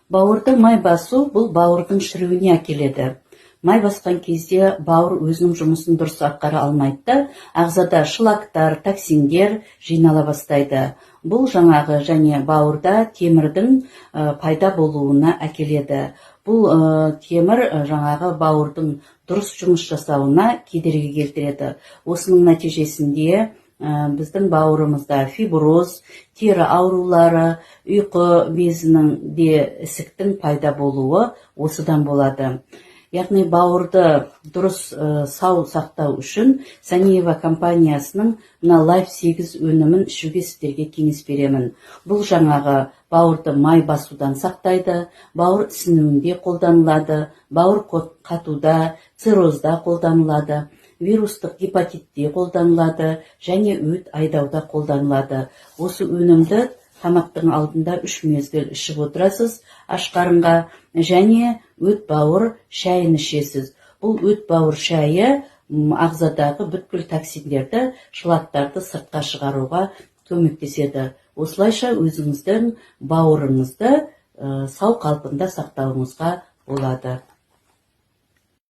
Бауырды май басу бұл бауырдың шіруіне әкеледі. Май басқан кезде бауыр өзінің жұмысын дұрыс атқара алмайды, ағзада шлактар, токсиндер жинала бастайды. Бұл жаңағы және бауырда темірдің пайда болуына әкеледі. Бұл темір жаңағы бауырдың дұрыс жұмыс жасауына кедергі келтіреді. Осының нәтижесінде біздің бауырымызда фиброз, тері аурулары, ұйқы безінің де ісіктің пайда болуы осыдан болады. Яғни бауырды дұрыс сау сақтау үшін Санеева компаниясының Life 8 өнімін ішуге сіздерге кеңес беремін. Бұл жаңағы бауырды май басудан сақтайды, бауыр ісінуінде қолданылады, бауыр қатуда, циррозда қолданылады, вирустық гепатитте қолданылады және өт айдауда қолданылады. Осы өнімді тамақтың алдында 3 мезгіл ішіп отырасыз, аш қарынға, және өт бауыр шайын ішесіз. Бұл өт бауыр шайы ағзадағы бүткіл токсиндерді, шлактарды сыртқа шығаруға көмектеседі. Осылайша өзіңіздің бауырыңызды сау қалпында сақтауыңызға болады.